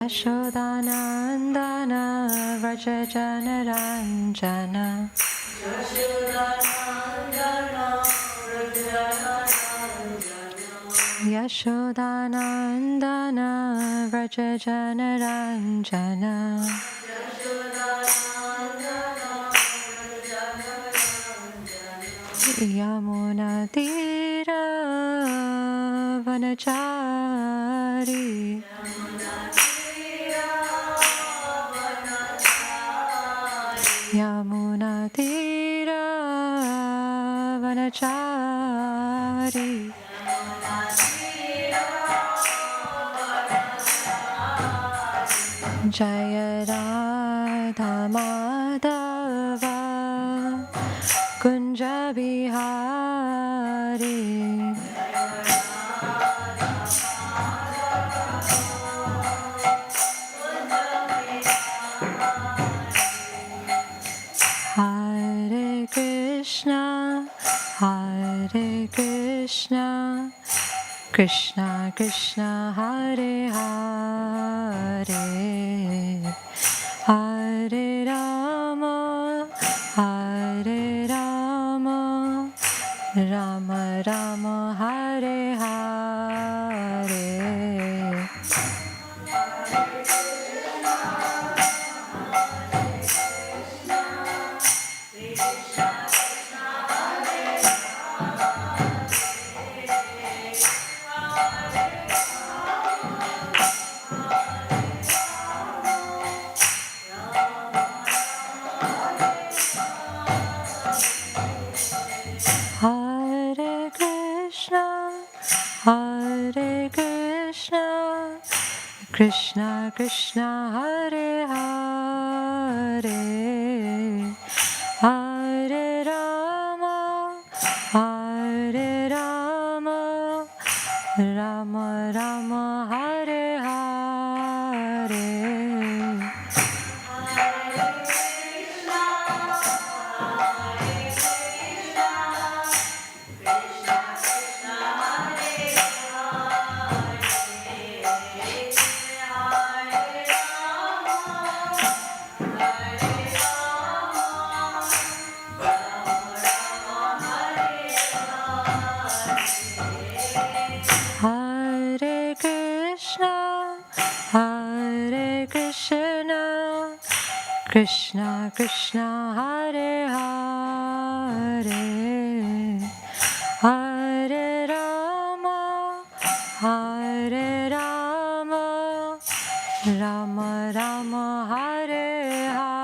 Yashodanandana Vraja Janaranjana Yashodanandana Vraja Janaranjana Yamuna Tira Vanachari Yamuna Tira Vanachari Jaya Radha Madhava Kunja Bihari Hare Krishna Krishna Krishna Hare Hare Hare Rama Rama Rama Hare Hare Krishna Krishna Hare Hare Hare Rama Rama Rama Hare Hare Krishna Krishna Hare Hare Hare Rama Rama Rama Hare Hare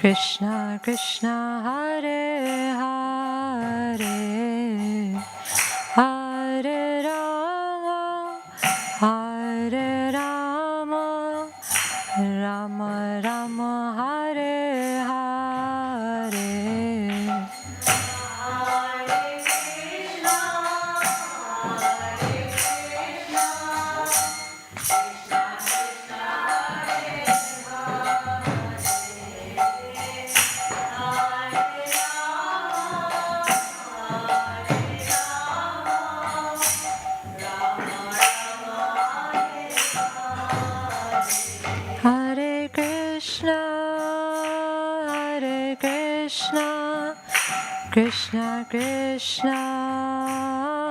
Krishna Krishna Hare Hare Hare Rama Rama Rama Hare Hare Krishna Krishna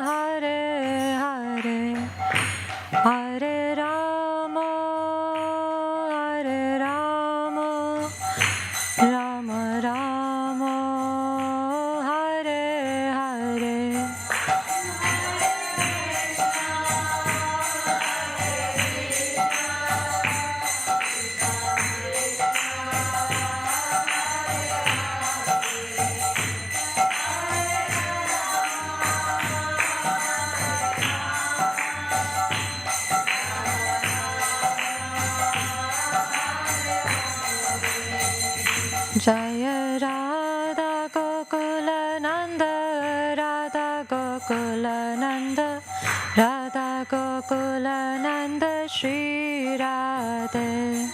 Hare Hare Hare Rama Rama Rama Hare Hare Jaya Radha Gokula Nanda, Radha Gokula Nanda, Radha Gokula Nanda, Shri Radhe.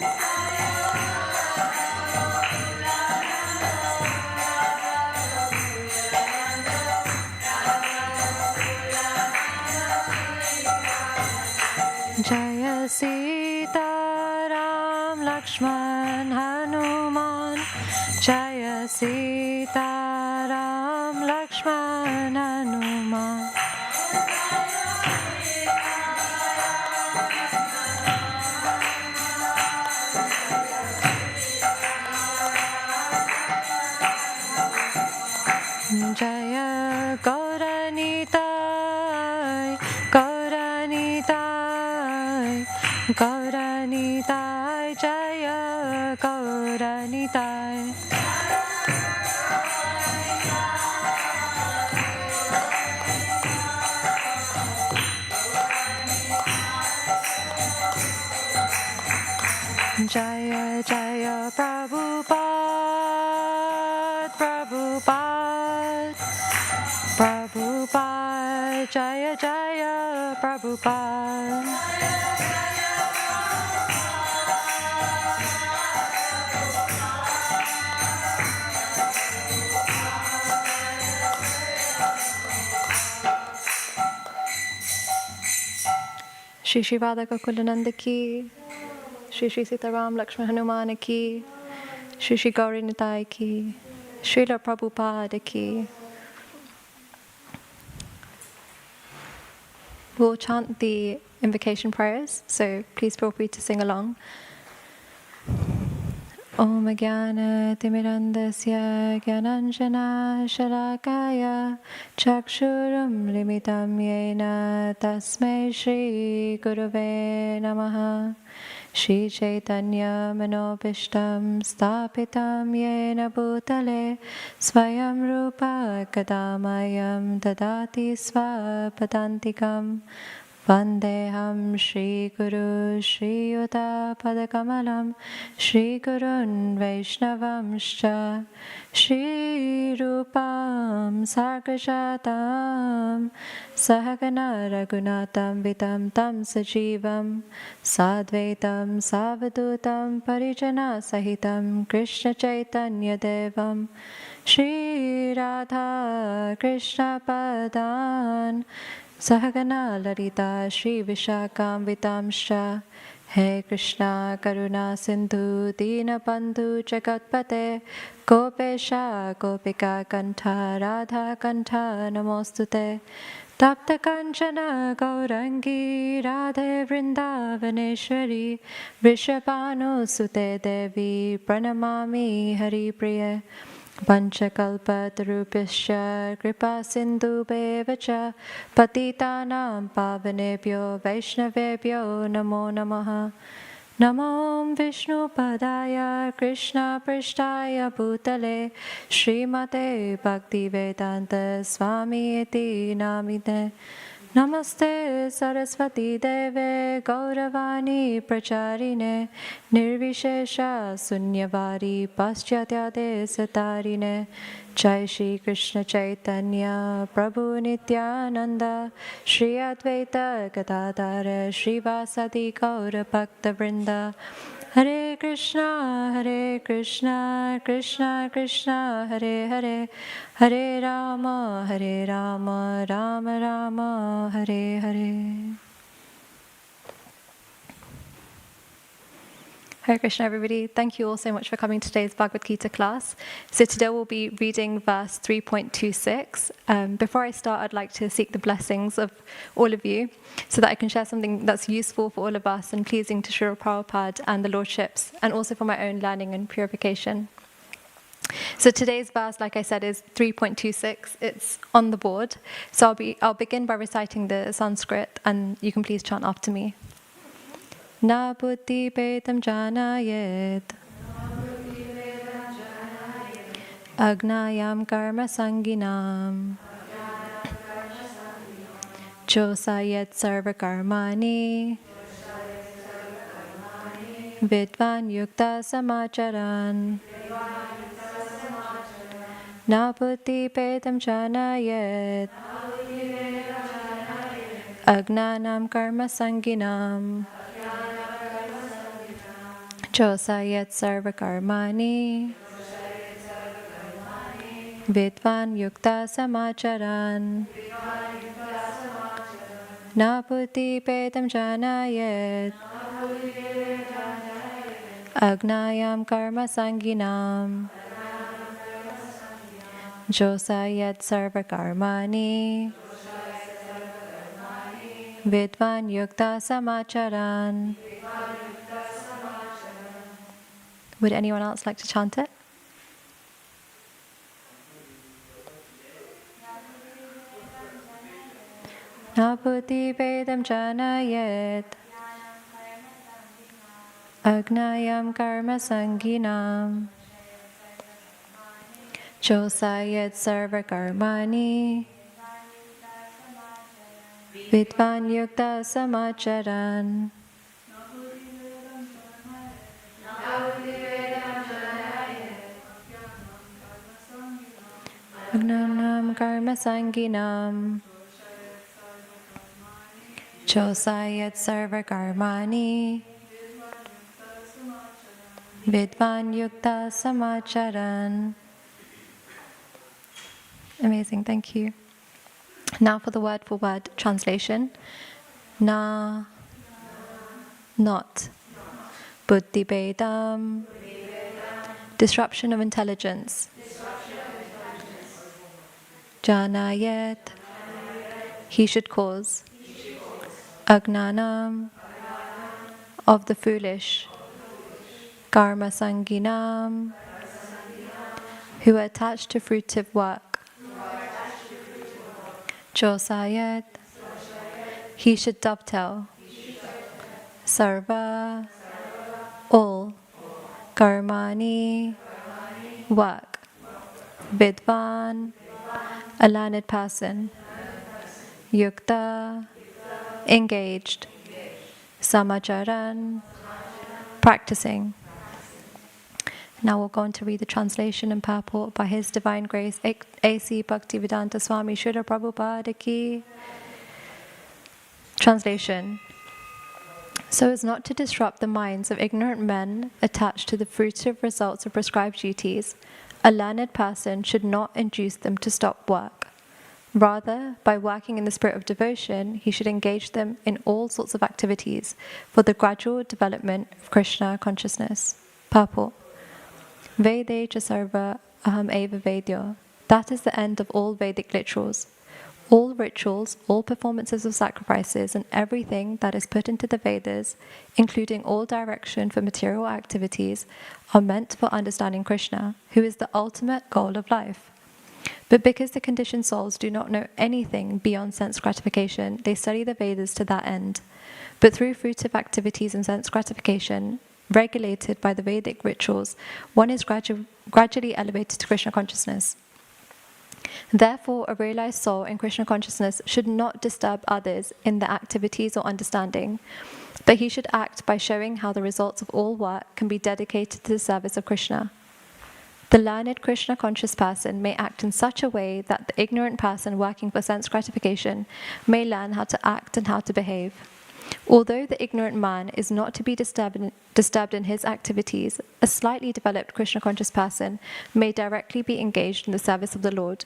Jaya Sita Ram Lakshman Hanuman, Jaya Sita Ram Lakshman Hanuman. Jaya Gauranitai, Gauranitai, Gauranitai, Jaya Gauranitai. Jaya Jaya Prabhupada, Prabhupada, Prabhupada, Jaya Jaya Prabhupada. Shri Shri Radha Gokulananda ki, Shri Shri Sitaram Lakshman Hanuman ki, Shri Shri Gauri Nitai ki, Srila Prabhupada ki. We'll chant the invocation prayers, so please feel free to sing along. Om Jnana Timirandasya Jnananjana Shalakaya Chakshurum Limitam Yena Tasmai Shri Gurave Namaha. Shri Chaitanya Manobishtam Stapitam Yena Bhutale Swayam Rupa Kadamayam Dadati Svapadantikam Vandeham Shri Guru Shri Yuta Padakamalam Shri Gurun Vaishnavamscha Shri Rupam Sargajatam Sahagana Raghunatam Vitam Tam Sajivam Sadvaitam Savadutam Parijana Sahitam Krishna Chaitanya Devam Shri Radha Krishna Padan Sahagana Larita Shri Vishakam Vitamsha He Krishna Karuna Sindhu Dina Bandhu Jagatpate Gopesha Gopika Kantha Radha Kantha Namostute Tapta Kanchana Gaurangi Radhe Vrindavaneshwari Vrishabhanu Sute Devi Pranamami Hari Priya Panchakalpatarupasya Kripa Sindhu Bevacha Patitanam Pavanebhyo Vaishnavebhyo Namo Namaha. Namo Vishnu Padaya Krishna Prishtaya Bhutale Srimate Bhaktivedanta Swami Iti Namite. Namaste Saraswati Deve Gauravani Pracharine Nirvishesha Sunyavari Paschatya Desatarine Jai Shri Krishna Chaitanya Prabhu Nityananda Shri Advaita Gadadhara Shri Vasadi Gaura Bhakta Vrinda Hare Krishna Krishna Krishna Hare Hare Hare Rama Rama Rama Hare Hare. Hare Krishna, everybody. Thank you all so much for coming to today's Bhagavad Gita class. So today we'll be reading verse 3.26. Before I start, I'd like to seek the blessings of all of you so that I can share something that's useful for all of us and pleasing to Srila Prabhupada and the Lordships, and also for my own learning and purification. So today's verse, like I said, is 3.26. It's on the board. So I'll begin by reciting the Sanskrit, and you can please chant after me. Na buddhi petam janayet agnayam karma sanginam chosayet sarva karmani vidvan yukta samacharan Na buddhi pedam janayet Agnanam karma sanginam Josayat sarva karmani Vidvan yukta samacharan Na buddhi pedam janayet Agnayam karma sanginam Josayat sarva karmani Vidvan yukta samacharan. Would anyone else like to chant it? Na buddhi vedam janayet Agnayam karma sanginam Josayat sarva karmani Vidvan yukta samacharan. Agnanam karma sanginam Josayat sarva karmani Vidvan yukta samacharan. Amazing, thank you. Now for the word translation. Na, not. Buddhi bedam, disruption of intelligence. Janayet, he should cause. Agnanam, of the foolish. Karma sanginam, who are attached to fruitive work. Josayat, he should dovetail. Sarva, all. Karmani, work. Vidvan, a learned person. Yukta, engaged. Samacharan, practicing. Now we'll go on to read the translation and purport by His Divine Grace A.C. Bhaktivedanta Swami Srila Prabhupada Ki. Translation. So as not to disrupt the minds of ignorant men attached to the fruitive results of prescribed duties, a learned person should not induce them to stop work. Rather, by working in the spirit of devotion, he should engage them in all sorts of activities for the gradual development of Krishna consciousness. Purport. Vede cha sarva aham eva vedyo. That is the end of all Vedic rituals. All rituals, all performances of sacrifices, and everything that is put into the Vedas, including all direction for material activities, are meant for understanding Krishna, who is the ultimate goal of life. But because the conditioned souls do not know anything beyond sense gratification, they study the Vedas to that end. But through fruitive activities and sense gratification, regulated by the Vedic rituals, one is gradually elevated to Krishna consciousness. Therefore, a realized soul in Krishna consciousness should not disturb others in their activities or understanding, but he should act by showing how the results of all work can be dedicated to the service of Krishna. The learned Krishna conscious person may act in such a way that the ignorant person working for sense gratification may learn how to act and how to behave. Although the ignorant man is not to be disturbed in his activities, a slightly developed Krishna conscious person may directly be engaged in the service of the Lord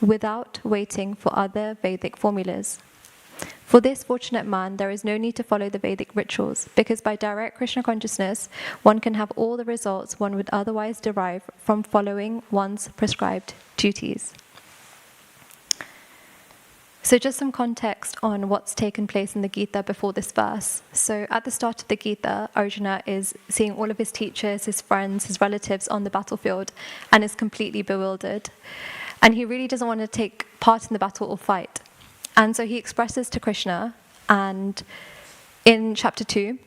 without waiting for other Vedic formulas. For this fortunate man, there is no need to follow the Vedic rituals, because by direct Krishna consciousness, one can have all the results one would otherwise derive from following one's prescribed duties. So just some context on what's taken place in the Gita before this verse. So at the start of the Gita, Arjuna is seeing all of his teachers, his friends, his relatives on the battlefield and is completely bewildered. And he really doesn't want to take part in the battle or fight. And so he expresses to Krishna, and in chapter 2,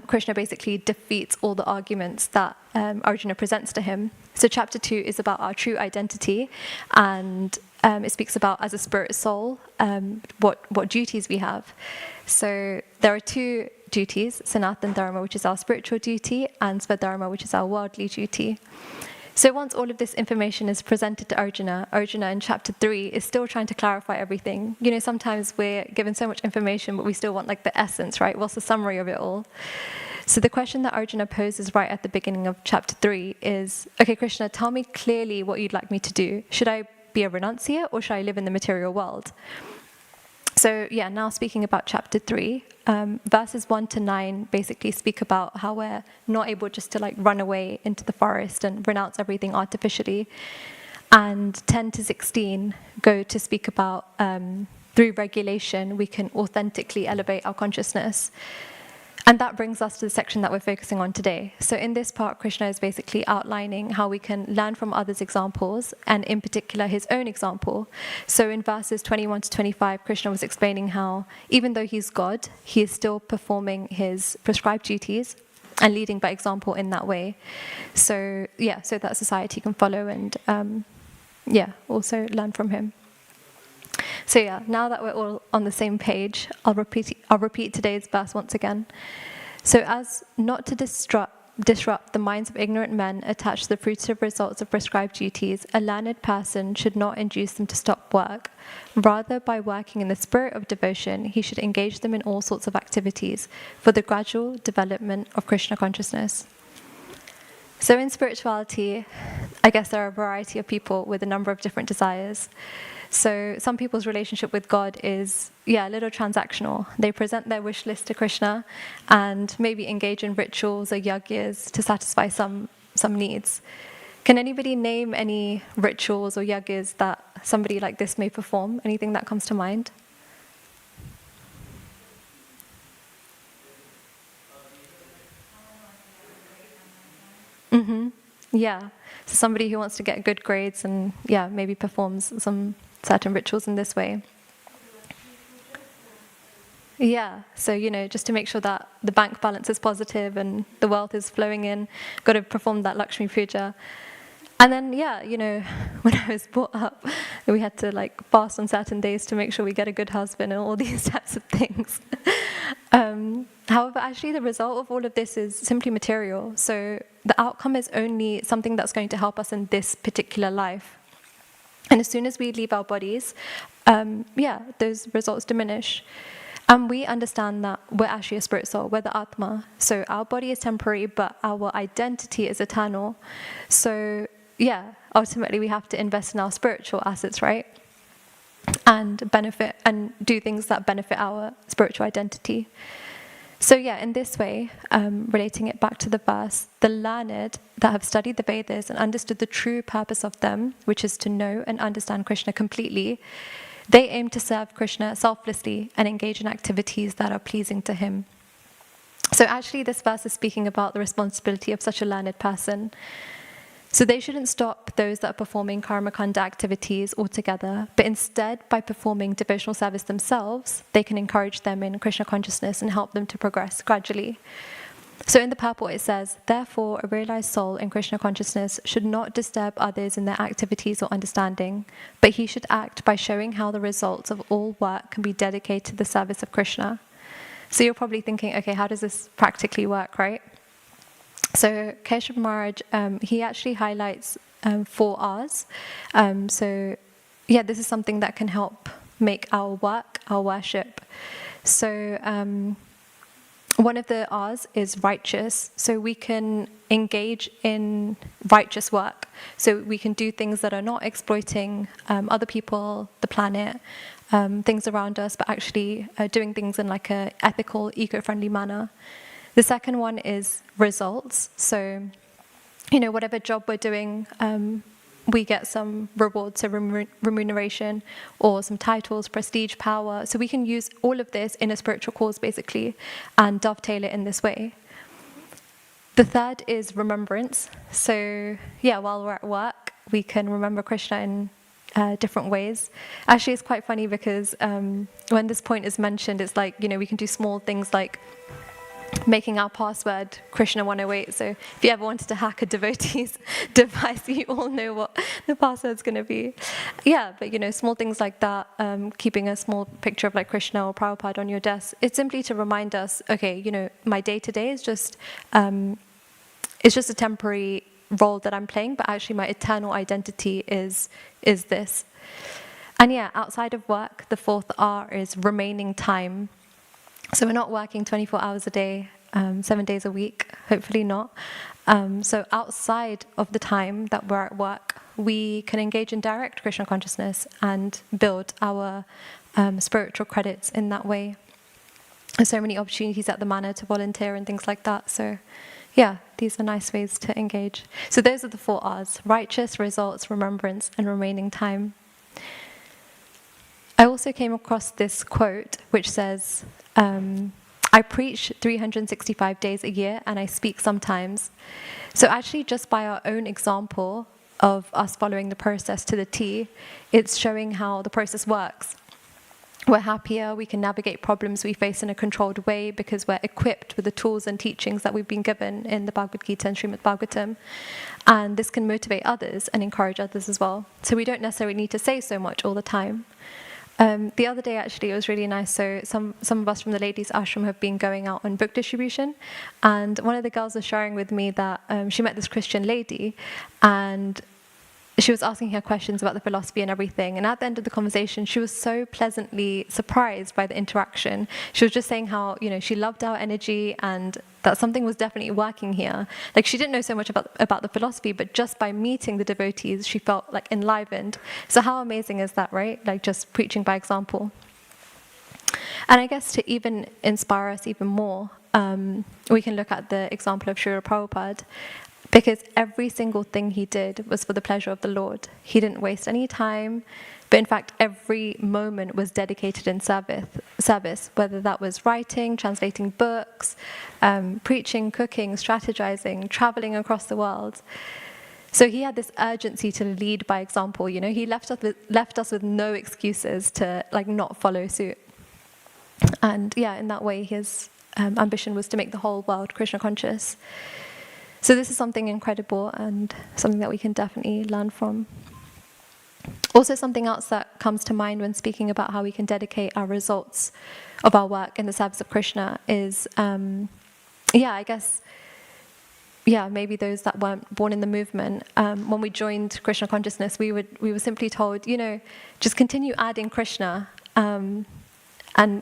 Krishna basically defeats all the arguments that Arjuna presents to him. So chapter 2 is about our true identity, and it speaks about, as a spirit soul, what duties we have. So there are two duties, Sanatan Dharma, which is our spiritual duty, and Svadharma, which is our worldly duty. So once all of this information is presented to Arjuna, Arjuna in chapter 3 is still trying to clarify everything. Sometimes we're given so much information, but we still want the essence, right? What's the summary of it all? So the question that Arjuna poses right at the beginning of chapter 3 is, okay, Krishna, tell me clearly what you'd like me to do. Should I be a renunciate or should I live in the material world? So now speaking about chapter 3, verses 1 to 9 basically speak about how we're not able just to run away into the forest and renounce everything artificially. And 10 to 16 go to speak about through regulation we can authentically elevate our consciousness. And that brings us to the section that we're focusing on today. So in this part, Krishna is basically outlining how we can learn from others' examples, and in particular his own example. So in verses 21 to 25, Krishna was explaining how even though he's God, he is still performing his prescribed duties and leading by example in that way. So so that society can follow and also learn from him. So now that we're all on the same page, I'll repeat today's verse once again. So as not to disrupt the minds of ignorant men attached to the fruitive results of prescribed duties, a learned person should not induce them to stop work. Rather, by working in the spirit of devotion, he should engage them in all sorts of activities for the gradual development of Krishna consciousness. So in spirituality, I guess there are a variety of people with a number of different desires. So some people's relationship with God is, a little transactional. They present their wish list to Krishna and maybe engage in rituals or yagyas to satisfy some needs. Can anybody name any rituals or yagyas that somebody like this may perform? Anything that comes to mind? Yeah. So somebody who wants to get good grades and maybe performs some certain rituals in this way. So just to make sure that the bank balance is positive and the wealth is flowing in, got to perform that Lakshmi Puja. And then when I was brought up, we had to fast on certain days to make sure we get a good husband and all these types of things. However, actually the result of all of this is simply material. So the outcome is only something that's going to help us in this particular life. And as soon as we leave our bodies, those results diminish. And we understand that we're actually a spirit soul, we're the Atma. So our body is temporary, but our identity is eternal. So ultimately we have to invest in our spiritual assets, right? And benefit and do things that benefit our spiritual identity. So in this way, relating it back to the verse, the learned that have studied the Vedas and understood the true purpose of them, which is to know and understand Krishna completely, they aim to serve Krishna selflessly and engage in activities that are pleasing to him. So actually this verse is speaking about the responsibility of such a learned person. So they shouldn't stop those that are performing karmakanda activities altogether, but instead, by performing devotional service themselves, they can encourage them in Krishna consciousness and help them to progress gradually. So in the purport it says, therefore, a realized soul in Krishna consciousness should not disturb others in their activities or understanding, but he should act by showing how the results of all work can be dedicated to the service of Krishna. So you're probably thinking, okay, how does this practically work, right? So Keshav Maharaj, he actually highlights 4 R's. This is something that can help make our work, our worship. So one of the R's is righteous. So we can engage in righteous work. So we can do things that are not exploiting other people, the planet, things around us, but actually doing things in a ethical, eco-friendly manner. The second one is results. So, whatever job we're doing, we get some rewards, so remuneration, or some titles, prestige, power. So we can use all of this in a spiritual cause, basically, and dovetail it in this way. The third is remembrance. So, while we're at work, we can remember Krishna in different ways. Actually, it's quite funny because when this point is mentioned, it's we can do small things like making our password Krishna 108. So if you ever wanted to hack a devotee's device, you all know what the password's going to be. But small things like that, keeping a small picture of Krishna or Prabhupada on your desk, it's simply to remind us, okay, my day-to-day is just a temporary role that I'm playing, but actually my eternal identity is this. And yeah, outside of work, the fourth R is remaining time. So we're not working 24 hours a day, 7 days a week, hopefully not. So outside of the time that we're at work, we can engage in direct Krishna consciousness and build our spiritual credits in that way. There's so many opportunities at the manor to volunteer and things like that. So yeah, these are nice ways to engage. So those are the 4 R's: righteous, results, remembrance, and remaining time. I also came across this quote which says, I preach 365 days a year and I speak sometimes. So actually just by our own example of us following the process to the T, it's showing how the process works. We're happier, we can navigate problems we face in a controlled way because we're equipped with the tools and teachings that we've been given in the Bhagavad Gita and Srimad Bhagavatam. And this can motivate others and encourage others as well. So we don't necessarily need to say so much all the time. The other day, actually, it was really nice. So some of us from the ladies' ashram have been going out on book distribution. And one of the girls was sharing with me that she met this Christian lady and she was asking her questions about the philosophy and everything. And at the end of the conversation, she was so pleasantly surprised by the interaction. She was just saying how, she loved our energy and that something was definitely working here. Like, she didn't know so much about the philosophy, but just by meeting the devotees, she felt like enlivened. So how amazing is that, right? Like, just preaching by example. And I guess to even inspire us even more, we can look at the example of Srila Prabhupada. Because every single thing he did was for the pleasure of the Lord. He didn't waste any time, but in fact, every moment was dedicated in service, whether that was writing, translating books, preaching, cooking, strategizing, traveling across the world. So he had this urgency to lead by example. He left us with no excuses to not follow suit. And yeah, in that way, his ambition was to make the whole world Krishna conscious. So this is something incredible and something that we can definitely learn from. Also, something else that comes to mind when speaking about how we can dedicate our results of our work in the service of Krishna is, maybe those that weren't born in the movement. When we joined Krishna consciousness, we were simply told, just continue adding Krishna, and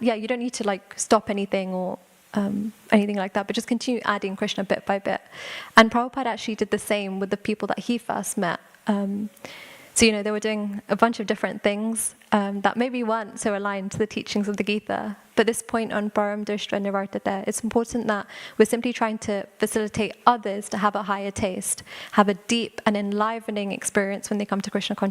you don't need to stop anything or anything like that, but just continue adding Krishna bit by bit. And Prabhupada actually did the same with the people that he first met. So they were doing a bunch of different things that maybe weren't so aligned to the teachings of the Gita. But this point on param drishta nivartate, it's important that we're simply trying to facilitate others to have a higher taste, have a deep and enlivening experience when they come to Krishna consciousness.